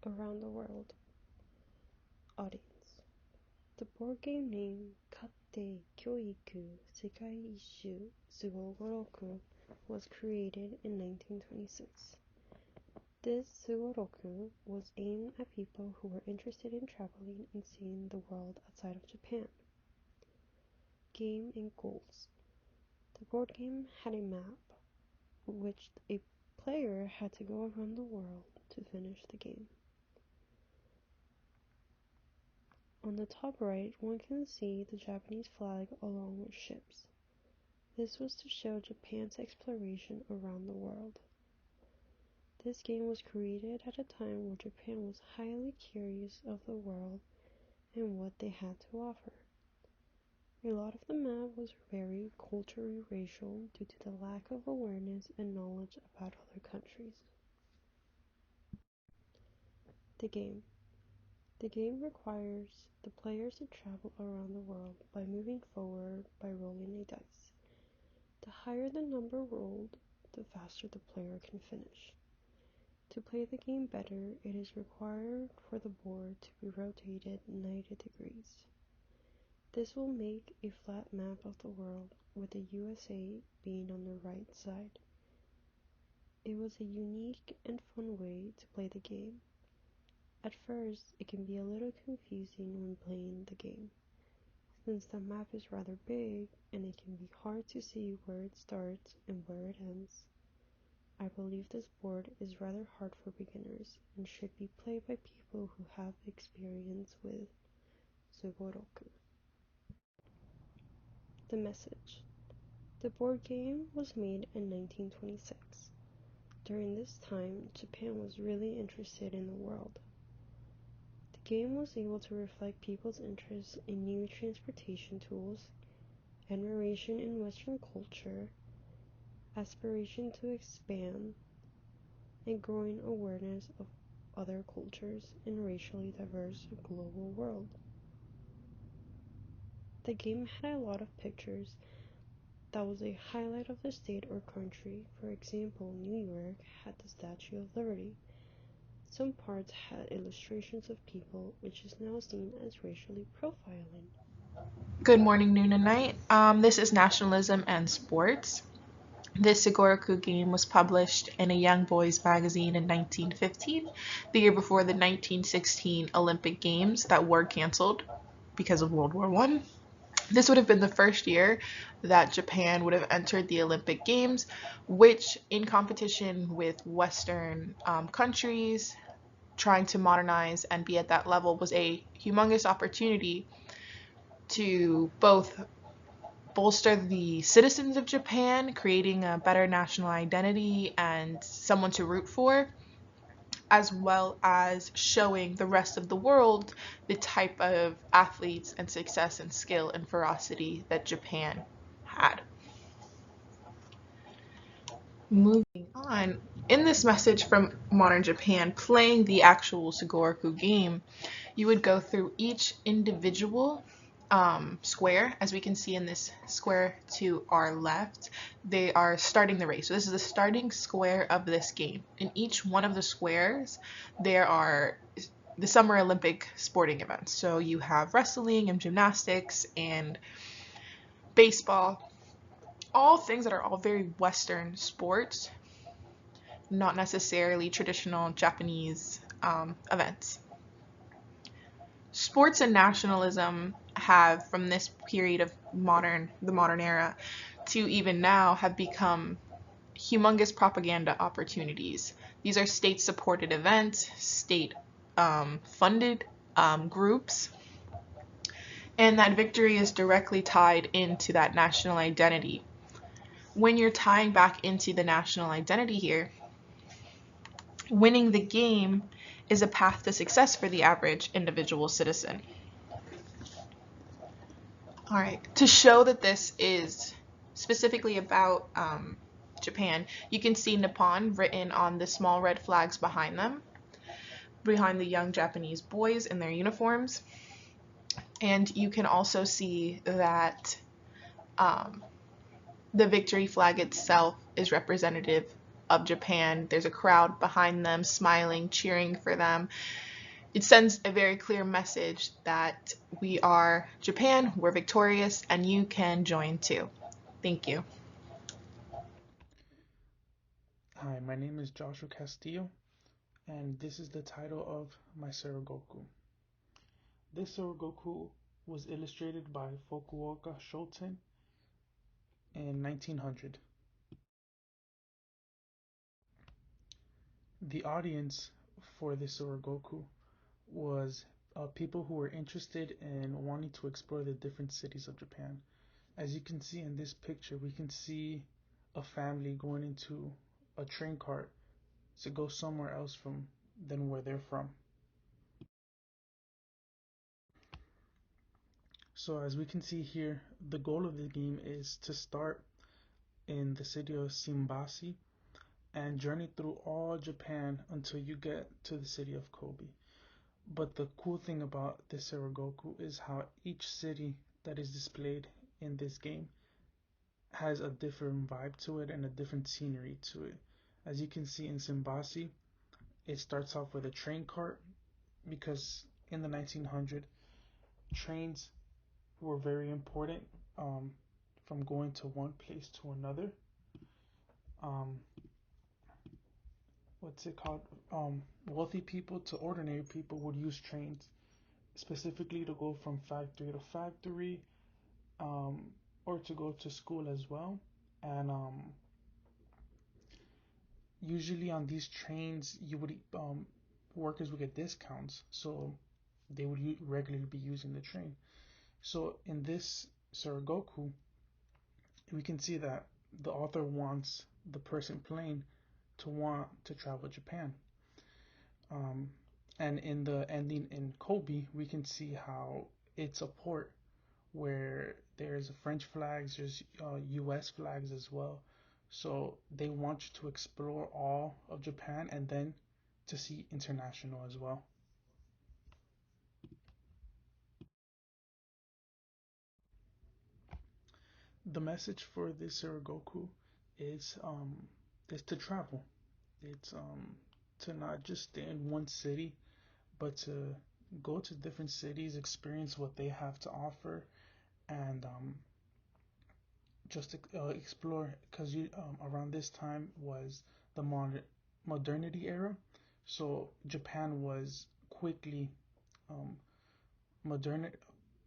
Around the world. Audience. The board game name Katte Kyoiku Sekai Ishu Sugoroku was created in 1926. This Sugoroku was aimed at people who were interested in traveling and seeing the world outside of Japan. Game and goals. The board game had a map, which a player had to go around the world to finish the game. On the top right, one can see the Japanese flag along with ships. This was to show Japan's exploration around the world. This game was created at a time where Japan was highly curious of the world and what they had to offer. A lot of the map was very culturally racial due to the lack of awareness and knowledge about other countries. The game. The game requires the players to travel around the world by moving forward by rolling a dice. The higher the number rolled, the faster the player can finish. To play the game better, it is required for the board to be rotated 90 degrees. This will make a flat map of the world, with the USA being on the right side. It was a unique and fun way to play the game. At first, it can be a little confusing when playing the game, since the map is rather big and it can be hard to see where it starts and where it ends. I believe this board is rather hard for beginners and should be played by people who have experience with Sugoroku. The message. The board game was made in 1926. During this time, Japan was really interested in the world. The game was able to reflect people's interest in new transportation tools, admiration in Western culture, aspiration to expand, and growing awareness of other cultures in a racially diverse global world. The game had a lot of pictures that was a highlight of the state or country. For example, New York had the Statue of Liberty. Some parts had illustrations of people, which is now seen as racially profiling. Good morning, noon, and night. This is Nationalism and Sports. This Sugoroku game was published in a young boys magazine in 1915, the year before the 1916 Olympic Games that were canceled because of World War I. This would have been the first year that Japan would have entered the Olympic Games, which, in competition with Western countries trying to modernize and be at that level, was a humongous opportunity to both bolster the citizens of Japan, creating a better national identity and someone to root for, as well as showing the rest of the world the type of athletes and success and skill and ferocity that Japan had. Moving on, in this message from modern Japan, playing the actual Sugoroku game, you would go through each individual square. As we can see in this square to our left, they are starting the race. So this is the starting square of this game. In each one of the squares, there are the Summer Olympic sporting events. So you have wrestling and gymnastics and baseball, all things that are all very Western sports, not necessarily traditional Japanese events. Sports and nationalism have, from this period of the modern era to even now, have become humongous propaganda opportunities. These are state-supported events, state-funded groups, and that victory is directly tied into that national identity. When you're tying back into the national identity here, winning the game is a path to success for the average individual citizen. All right, to show that this is specifically about Japan, you can see Nippon written on the small red flags behind them, behind the young Japanese boys in their uniforms. And you can also see that the victory flag itself is representative of Japan. There's a crowd behind them, smiling, cheering for them. It sends a very clear message that we are Japan, we're victorious, and you can join too. Thank you. Hi, my name is Joshua Castillo, and this is the title of my Sugoroku. This Sugoroku was illustrated by Fukuoka Shoten in 1900. The audience for this Sugoroku was people who were interested in wanting to explore the different cities of Japan. As you can see in this picture, we can see a family going into a train cart to go somewhere else from than where they're from. So as we can see here, the goal of the game is to start in the city of Shimbase and journey through all Japan until you get to the city of Kobe. But the cool thing about this Saragoku is how each city that is displayed in this game has a different vibe to it and a different scenery to it. As you can see in Shimbase, it starts off with a train cart because in the 1900s, trains were very important um, from going to one place to another. Um, what's it called? Wealthy people to ordinary people would use trains specifically to go from factory to factory, um, or to go to school as well. And usually on these trains, you would workers would get discounts, so they would regularly be using the train. So in this Saragoku, we can see that the author wants the person playing to want to travel Japan. Um, and in the ending in Kobe, we can see how it's a port where there's French flags, there's U.S. flags as well. So they want you to explore all of Japan and then to see international as well. The message for this Saragoku is is to travel. It's to not just stay in one city, but to go to different cities, experience what they have to offer, and just explore. Because you around this time was the modernity era, so Japan was quickly um, modern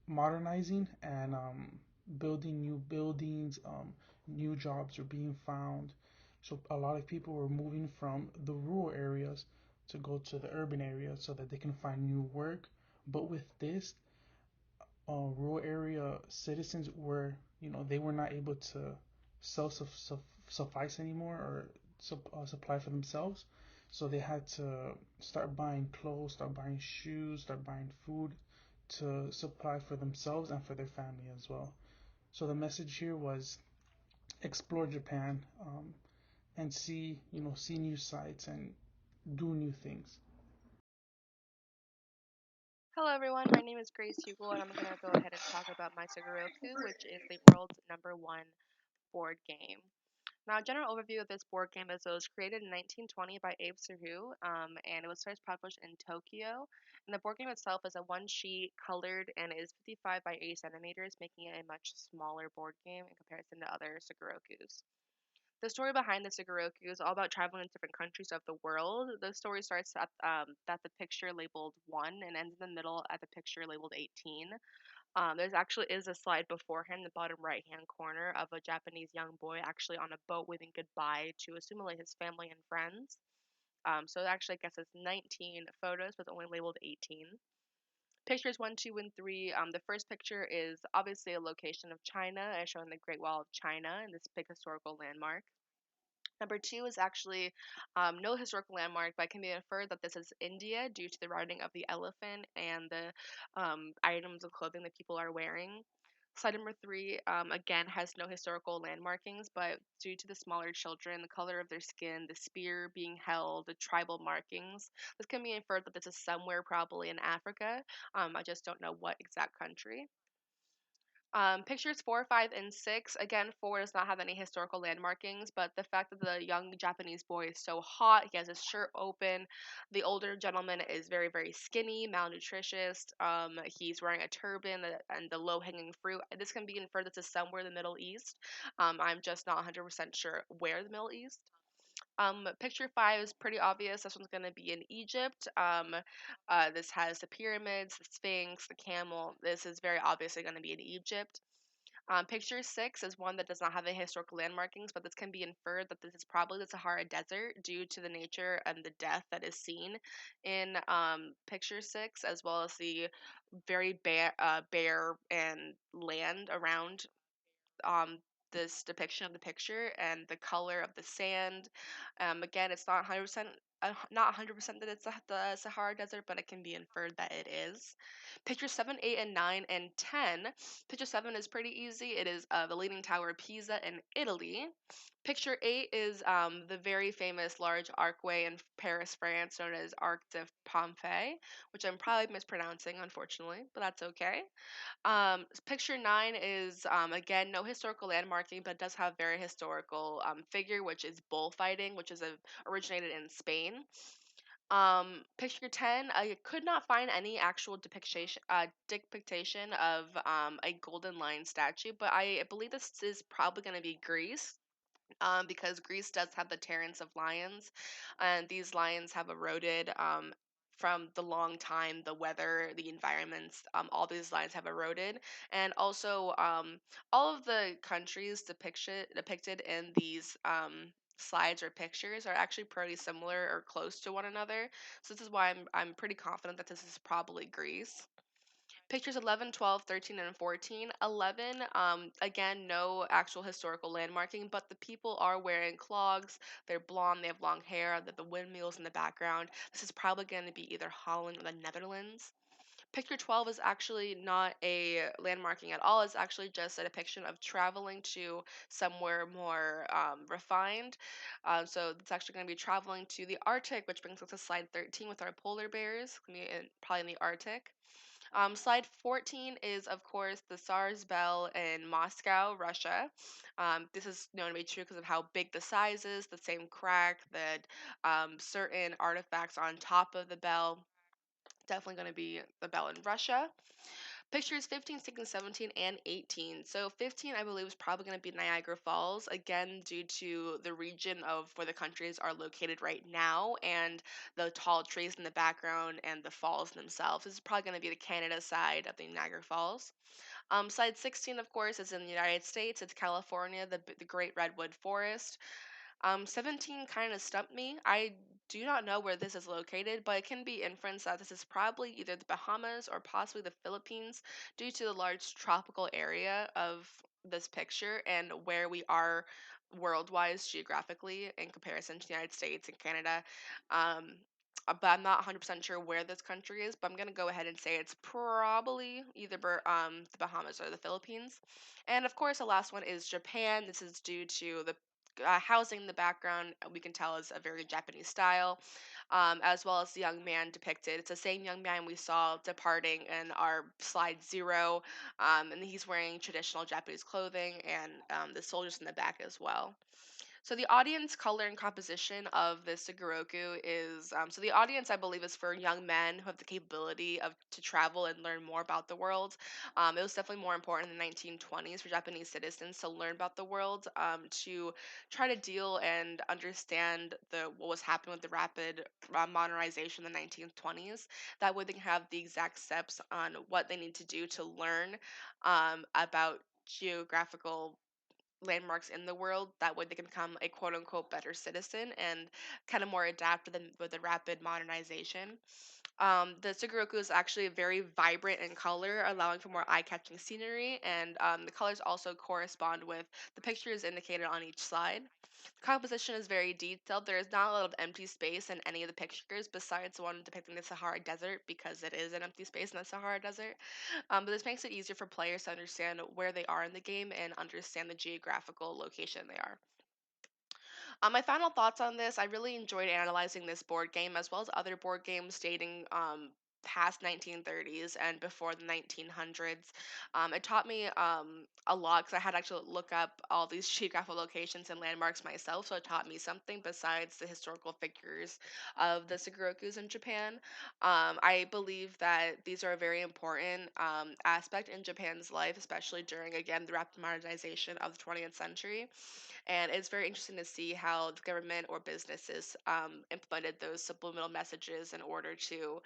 modernizing and building new buildings. New jobs are being found, so a lot of people were moving from the rural areas to go to the urban areas so that they can find new work. But with this, rural area citizens were, they were not able to suffice anymore or supply for themselves. So they had to start buying clothes, start buying shoes, start buying food to supply for themselves and for their family as well. So the message here was explore Japan, and see new sights and do new things. Hello everyone, my name is Grace Hugel and I'm going to go ahead and talk about my Sugoroku, which is the world's #1 board game. Now, a general overview of this board game is it was created in 1920 by Abe Saru, and it was first published in Tokyo. And the board game itself is a one sheet, colored, and is 55 by 80 centimeters, making it a much smaller board game in comparison to other Sugorokus. The story behind the Sugoroku is all about traveling to different countries of the world. The story starts at the picture labeled 1 and ends in the middle at the picture labeled 18. There's actually is a slide beforehand in the bottom right hand corner of a Japanese young boy actually on a boat waving goodbye to assume his family and friends. So it actually, I guess, it's 19 photos, but it's only labeled 18. Pictures 1, 2, and 3. The first picture is obviously a location of China, as shown the Great Wall of China and this big historical landmark. Number 2 is actually no historical landmark, but it can be inferred that this is India due to the riding of the elephant and the items of clothing that people are wearing. Slide number 3, again, has no historical landmarkings, but due to the smaller children, the color of their skin, the spear being held, the tribal markings, this can be inferred that this is somewhere probably in Africa. I just don't know what exact country. Pictures 4, 5, and 6. Again, 4 does not have any historical landmarkings, but the fact that the young Japanese boy is so hot, he has his shirt open. The older gentleman is very, very skinny, malnutritious. He's wearing a turban and the low hanging fruit. This can be inferred that this is somewhere in the Middle East. I'm just not 100% sure where the Middle East. Picture 5 is pretty obvious. This one's going to be in Egypt. This has the pyramids, the Sphinx, the camel. This is very obviously going to be in Egypt. Picture 6 is one that does not have any historical landmarkings, but this can be inferred that this is probably the Sahara Desert due to the nature and the death that is seen in Picture 6, as well as the very bare and land around um, this depiction of the picture and the color of the sand. Again, it's not 100%. Not 100% that it's the Sahara Desert, but it can be inferred that it is. Picture 7, 8, and 9, and 10. Picture 7 is pretty easy. It is the Leaning Tower of Pisa in Italy. Picture 8 is the very famous large archway in Paris, France, known as Arc de Pompeii, which I'm probably mispronouncing, unfortunately, but that's okay. Picture 9 is again no historical landmarking, but does have very historical figure, which is bullfighting, which is originated in Spain. Picture 10, I could not find any actual depiction of a golden lion statue, but I believe this is probably going to be Greece. Because Greece does have the Terrans of lions, and these lions have eroded from the long time, the weather, the environments, all these lions have eroded. And also, all of the countries depicted in these slides or pictures are actually pretty similar or close to one another. So this is why I'm pretty confident that this is probably Greece. Pictures 11, 12, 13, and 14. 11, again, no actual historical landmarking, but the people are wearing clogs. They're blonde, they have long hair, the windmills in the background. This is probably going to be either Holland or the Netherlands. Picture 12 is actually not a landmarking at all. It's actually just a depiction of traveling to somewhere more refined. So it's actually going to be traveling to the Arctic, which brings us to slide 13 with our polar bears. Gonna be probably in the Arctic. Slide 14 is, of course, the Tsar's Bell in Moscow, Russia. This is known to be true because of how big the size is, the same crack, the certain artifacts on top of the bell. Definitely going to be the bell in Russia. Pictures 15, 16, 17, and 18. So 15, I believe, is probably going to be Niagara Falls, again, due to the region of where the countries are located right now and the tall trees in the background and the falls themselves. This is probably going to be the Canada side of the Niagara Falls. Side 16, of course, is in the United States. It's California, the Great Redwood Forest. 17 kind of stumped me. I do not know where this is located, but it can be inference that this is probably either the Bahamas or possibly the Philippines due to the large tropical area of this picture and where we are world-wise geographically in comparison to the United States and Canada. Um, but I'm not 100% sure where this country is, but I'm going to go ahead and say it's probably either the Bahamas or the Philippines. And of course, the last one is Japan. This is due to the housing in the background we can tell is a very Japanese style, as well as the young man depicted. It's the same young man we saw departing in our slide 0, and he's wearing traditional Japanese clothing, and the soldiers in the back as well. So the audience color and composition of the Sugoroku is so the audience I believe is for young men who have the capability of to travel and learn more about the world. It was definitely more important in the 1920s for Japanese citizens to learn about the world, to try to deal and understand what was happening with the rapid modernization in the 1920s. That way they can have the exact steps on what they need to do to learn about geographical landmarks in the world. That way they can become a quote unquote better citizen and kind of more adapt with the rapid modernization. The Sugoroku is actually very vibrant in color, allowing for more eye-catching scenery, and the colors also correspond with the pictures indicated on each slide. The composition is very detailed. There is not a lot of empty space in any of the pictures besides the one depicting the Sahara Desert because it is an empty space in the Sahara Desert. But this makes it easier for players to understand where they are in the game and understand the geographical location they are. My final thoughts on this, I really enjoyed analyzing this board game as well as other board games dating past 1930s and before the 1900s. It taught me a lot because I had to actually look up all these geographical locations and landmarks myself. So it taught me something besides the historical figures of the Sugorokus in Japan. I believe that these are a very important aspect in Japan's life, especially during, again, the rapid modernization of the 20th century. And it's very interesting to see how the government or businesses implemented those subliminal messages in order to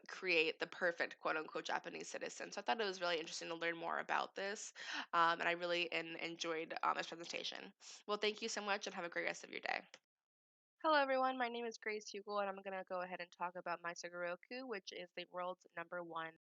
create the perfect quote unquote Japanese citizen. So I thought it was really interesting to learn more about this. And I really enjoyed this presentation. Well, thank you so much and have a great rest of your day. Hello everyone, my name is Grace Hugel and I'm going to go ahead and talk about my Sugoroku, which is the world's #1